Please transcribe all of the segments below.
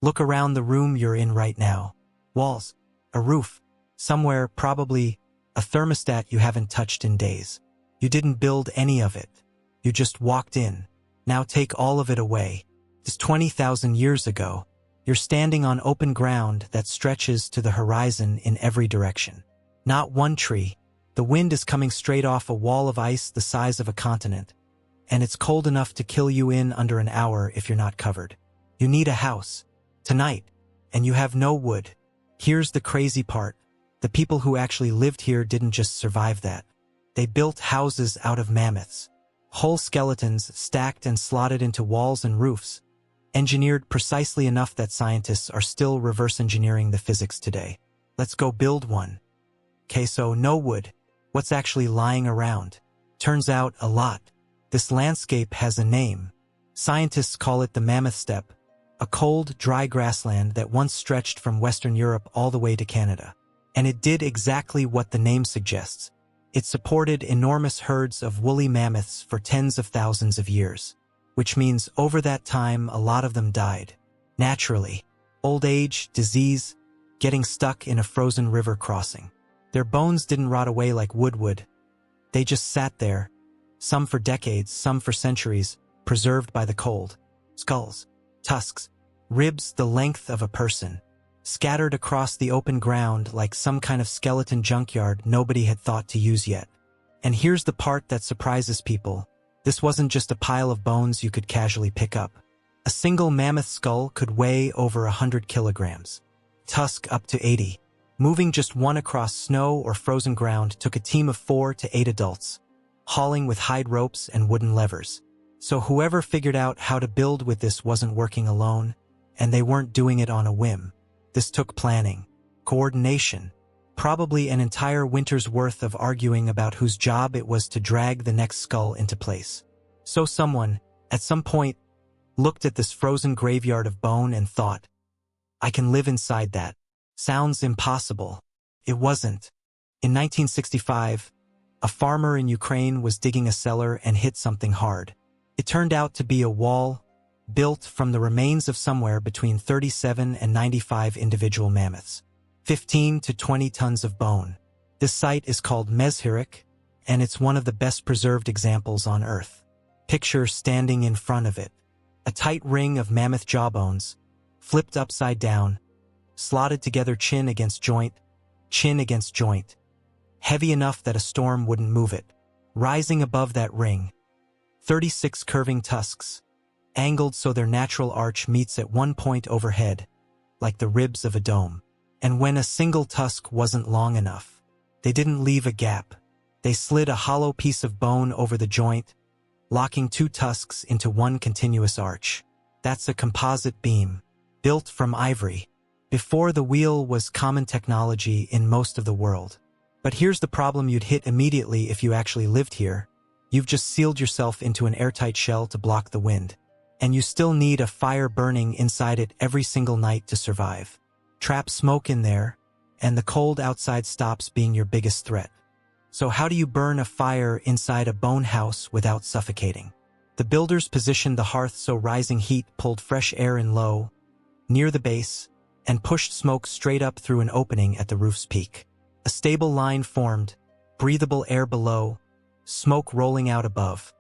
Look around the room you're in right now. Walls, a roof, somewhere probably a thermostat you haven't touched in days. You didn't build any of it. You just walked in. Now take all of it away. It's 20,000 years ago. You're standing on open ground that stretches to the horizon in every direction. Not one tree. The wind is coming straight off a wall of ice the size of a continent, and it's cold enough to kill you in under an hour if you're not covered. You need a house. Tonight. And you have no wood. Here's the crazy part. The people who actually lived here didn't just survive that. They built houses out of mammoths. Whole skeletons stacked and slotted into walls and roofs, engineered precisely enough that scientists are still reverse engineering the physics today. Let's go build one. Okay, so no wood. What's actually lying around? Turns out a lot. This landscape has a name. Scientists call it the Mammoth Steppe, a cold, dry grassland that once stretched from Western Europe all the way to Canada. And it did exactly what the name suggests. It supported enormous herds of woolly mammoths for tens of thousands of years, which means over that time a lot of them died. Naturally. Old age, disease, getting stuck in a frozen river crossing. Their bones didn't rot away like wood would. They just sat there, some for decades, some for centuries, preserved by the cold. Skulls, tusks, ribs the length of a person, scattered across the open ground like some kind of skeleton junkyard nobody had thought to use yet. And here's the part that surprises people. This wasn't just a pile of bones you could casually pick up. A single mammoth skull could weigh over 100 kilograms. Tusk up to 80. Moving just one across snow or frozen ground took a team of 4 to 8 adults, hauling with hide ropes and wooden levers. So whoever figured out how to build with this wasn't working alone, and they weren't doing it on a whim. This took planning, coordination, probably an entire winter's worth of arguing about whose job it was to drag the next skull into place. So someone, at some point, looked at this frozen graveyard of bone and thought, I can live inside that. Sounds impossible. It wasn't. In 1965, a farmer in Ukraine was digging a cellar and hit something hard. It turned out to be a wall built from the remains of somewhere between 37 and 95 individual mammoths, 15 to 20 tons of bone. This site is called Mezhyrich, and it's one of the best preserved examples on Earth. Picture standing in front of it. A tight ring of mammoth jawbones, flipped upside down, slotted together chin against joint, heavy enough that a storm wouldn't move it. Rising above that ring, 36 curving tusks, angled so their natural arch meets at one point overhead, like the ribs of a dome. And when a single tusk wasn't long enough, they didn't leave a gap. They slid a hollow piece of bone over the joint, locking 2 tusks into one continuous arch. That's a composite beam, built from ivory. Before the wheel was common technology in most of the world. But here's the problem you'd hit immediately if you actually lived here. You've just sealed yourself into an airtight shell to block the wind. And you still need a fire burning inside it every single night to survive. Trap smoke in there, and the cold outside stops being your biggest threat. So how do you burn a fire inside a bone house without suffocating? The builders positioned the hearth so rising heat pulled fresh air in low, near the base, and pushed smoke straight up through an opening at the roof's peak. A stable line formed, breathable air below, smoke rolling out above.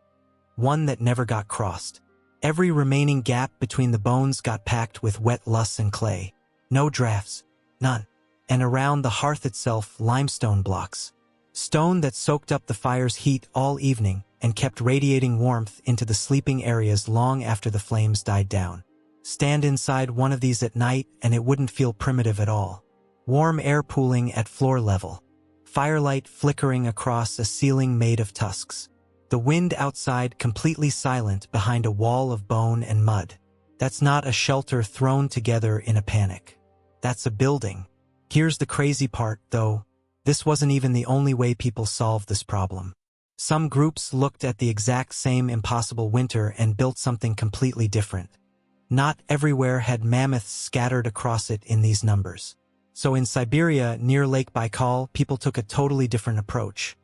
One that never got crossed. Every remaining gap between the bones got packed with wet loess and clay. No drafts. None. And around the hearth itself, limestone blocks. Stone that soaked up the fire's heat all evening and kept radiating warmth into the sleeping areas long after the flames died down. Stand inside one of these at night and it wouldn't feel primitive at all. Warm air pooling at floor level. Firelight flickering across a ceiling made of tusks. The wind outside completely silent behind a wall of bone and mud. That's not a shelter thrown together in a panic. That's a building. Here's the crazy part, though. This wasn't even the only way people solved this problem. Some groups looked at the exact same impossible winter and built something completely different. Not everywhere had mammoths scattered across it in these numbers. So in Siberia, near Lake Baikal, people took a totally different approach.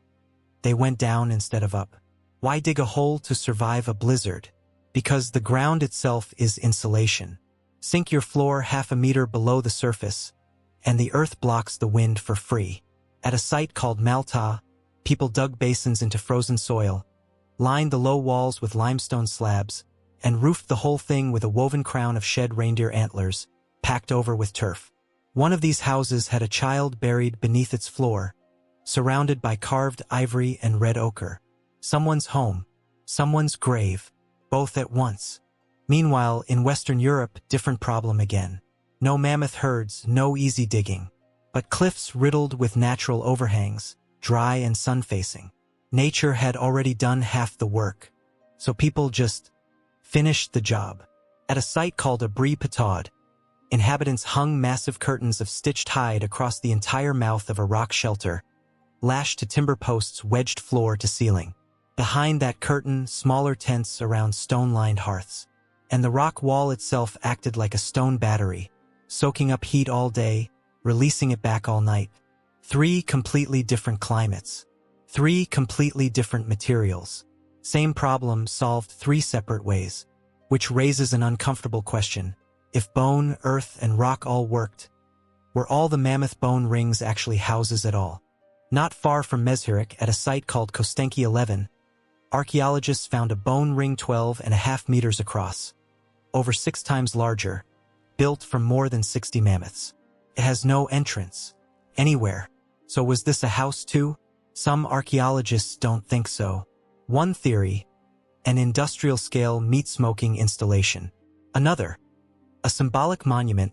They went down instead of up. Why dig a hole to survive a blizzard? Because the ground itself is insulation. Sink your floor half a meter below the surface, and the earth blocks the wind for free. At a site called Malta, people dug basins into frozen soil, lined the low walls with limestone slabs, and roofed the whole thing with a woven crown of shed reindeer antlers, packed over with turf. One of these houses had a child buried beneath its floor, surrounded by carved ivory and red ochre. Someone's home, someone's grave, both at once. Meanwhile, in Western Europe, different problem again. No mammoth herds, no easy digging, but cliffs riddled with natural overhangs, dry and sun-facing. Nature had already done half the work, so people just finished the job. At a site called Abri Pataud, inhabitants hung massive curtains of stitched hide across the entire mouth of a rock shelter, lashed to timber posts wedged floor to ceiling. Behind that curtain, smaller tents around stone-lined hearths. And the rock wall itself acted like a stone battery, soaking up heat all day, releasing it back all night. 3 completely different climates. 3 completely different materials. Same problem solved 3 separate ways, which raises an uncomfortable question. If bone, earth, and rock all worked, were all the mammoth bone rings actually houses at all? Not far from Mezhyrich, at a site called Kostenki 11, archaeologists found a bone ring 12.5 meters across, over 6 times larger, built from more than 60 mammoths. It has no entrance anywhere. So was this a house too? Some archaeologists don't think so. One theory, an industrial-scale meat-smoking installation. Another, a symbolic monument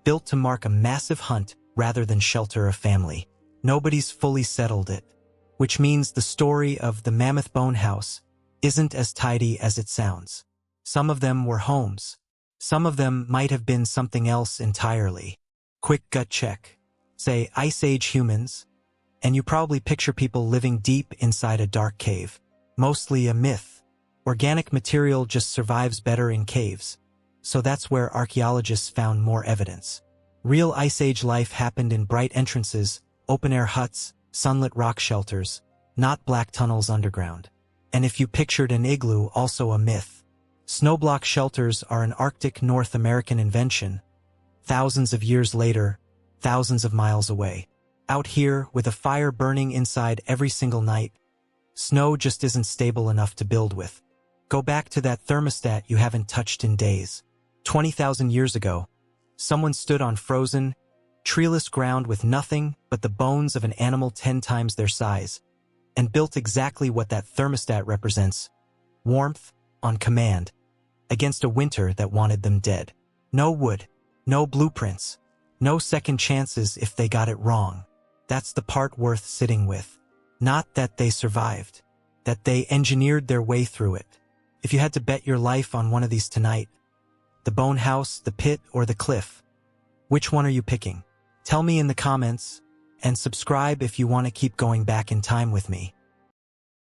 built to mark a massive hunt rather than shelter a family. Nobody's fully settled it, which means the story of the Mammoth Bone House isn't as tidy as it sounds. Some of them were homes. Some of them might have been something else entirely. Quick gut check. Say Ice Age humans, and you probably picture people living deep inside a dark cave. Mostly a myth. Organic material just survives better in caves. So that's where archaeologists found more evidence. Real Ice Age life happened in bright entrances, open-air huts, sunlit rock shelters, not black tunnels underground. And if you pictured an igloo, also a myth. Snowblock shelters are an Arctic North American invention. Thousands of years later, thousands of miles away. Out here, with a fire burning inside every single night, snow just isn't stable enough to build with. Go back to that thermostat you haven't touched in days. 20,000 years ago, someone stood on frozen, treeless ground with nothing but the bones of an animal 10 times their size, and built exactly what that thermostat represents: warmth, on command, against a winter that wanted them dead. No wood, no blueprints, no second chances if they got it wrong. That's the part worth sitting with. Not that they survived, that they engineered their way through it. If you had to bet your life on one of these tonight, the bone house, the pit, or the cliff, which one are you picking? Tell me in the comments, and subscribe if you want to keep going back in time with me.